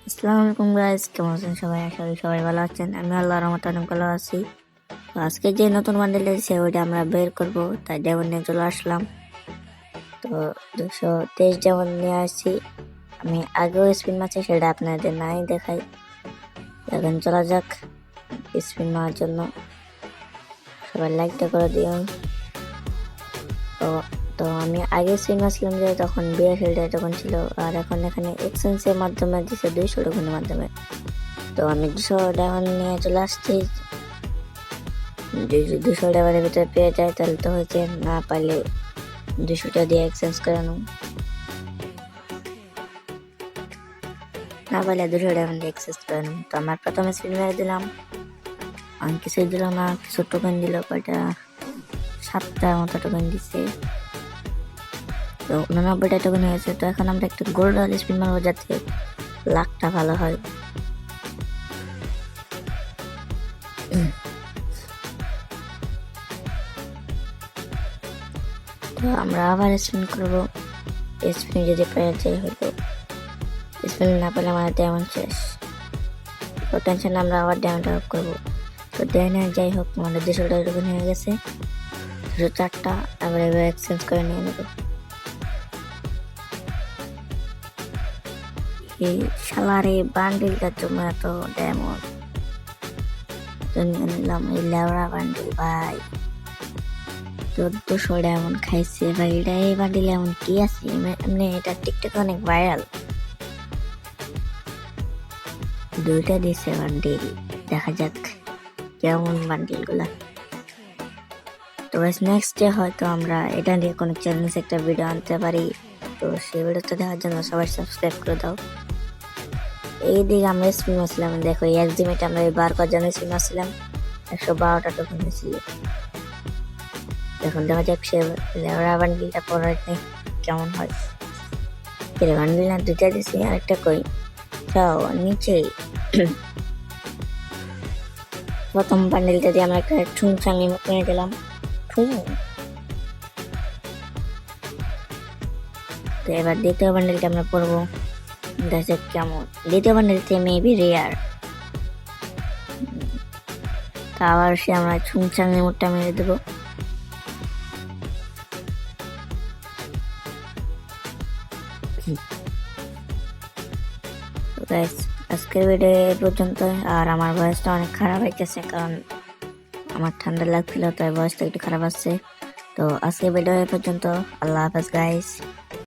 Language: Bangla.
আসসালামু আলাইকুম গাইস, কেমন আছেন সবাই? আশা করি সবাই ভালো আছেন। আমি আল্লাহর রহমতে অনেক ভালো আছি। তো আজকে যে নতুন বান্ডেল এসেছে ওইটা আমরা বের করব, তাই ডেমন নিয়ে চলে আসলাম। তো 223 ডেমন নিয়ে আসছি। আমি আগেও স্পিন মারছি, সেটা আপনাদের নাই দেখাই। এখন চলা যাক স্পিন মারার জন্য। সবাই লাইকটা করে দিও। তো তো আমি আগে স্পিন মারছিলাম যে তখন বিএসএলটা তখন ছিল, আর এখন এখানে এক্সচেঞ্জের মাধ্যমে দিচ্ছে 200 টোকেনের মাধ্যমে। তো আমি 200 ডায়মন্ড নিয়ে চলে আসছি। 200 ডায়মন্ডের ভিতরে পেয়ে যায় তাহলে তো হয়েছে, না পারলে 200টা দিয়ে এক্সচেঞ্জ করে নেব, না পারলে 200 ডায়মন্ড দিয়ে এক্সচেঞ্জ করে নেব। তো আমার প্রথমে স্পিন মেরে দিলাম, আমি কিছুই দিল না, কিছু টোকেন দিল, কয়টা 7টার মতো টোকেন দিচ্ছে। তো 89টা টোকেন হয়েছে। তো এখন আমরা একটা গোল্ড স্পিন মারবো যাতে লাকটা ভালো হয়। তো আমরা আবার স্পিন করবো, স্পিন যদি পেয়ে যায় হয়তো, স্পিন না পেলে আমাদের ডায়মন্ড শেষ। তো টেনশন, আমরা আবার ডায়মন্ড আপ করবো। তো দেন যাই হোক, আমাদের 200টা টোকেন হয়ে গেছে, 204টা। আবার এবার এক্সচেঞ্জ করে নিয়ে নেব। এই শালার এই বান্ডিলটার জন্য এত ডায়মন্ড নিয়ে নিলাম, এই লেওড়া বান্ডিল ভাই। 1400 ডায়মন্ড খাইছে ভাই। এটা এই বান্ডিল এমন কি আছে? এমনি এটা টিকটকে অনেক ভাইরাল। 2টা দিছে বান্ডিল, দেখা যাক কেমন বান্ডিল গুলা। তো নেক্সট ডে হয়তো আমরা এটা নিয়ে কোনো চ্যালেঞ্জ একটা ভিডিও আনতে পারি। তো সেই ভিডিওটা দেখার জন্য সবাই সাবস্ক্রাইব করে দাও। এইদিকে আমরা স্পিন মারছিলাম, দেখো এই এক্সিমেটে আমরা বার করার জন্য স্পিন মারছিলাম, 112টা টোকেন দিয়েছিল। এখন দেখা যাক সে লেওড়া বান্ডিলটা পরে কেমন হয়। বান্ডিল না 2টা দিছি, আরেকটা কই যাও নিচেই। প্রথম বান্ডিলটা দিয়ে আমরা একটা ঠুংচাঙি কিনে দিলাম। তো এবার দ্বিতীয় বান্ডেলটা আমরা পড়বো, দেখা কেমন। দ্বিতীয় বান্ডেলতে মেবি রেয়ার। তা আবার সে আমরা ছুংচাঙে মুটটা মেরে দেবো। আজকের ভিডিও এই পর্যন্ত। আর আমার ভয়েসটা অনেক খারাপ হইতেছে, কারণ আমার ঠান্ডা লাগছিল, তাই ভয়েসটা একটু খারাপ আসছে। তো আজকের ভিডিও এই পর্যন্ত। আল্লাহ হাফেজ গাইস।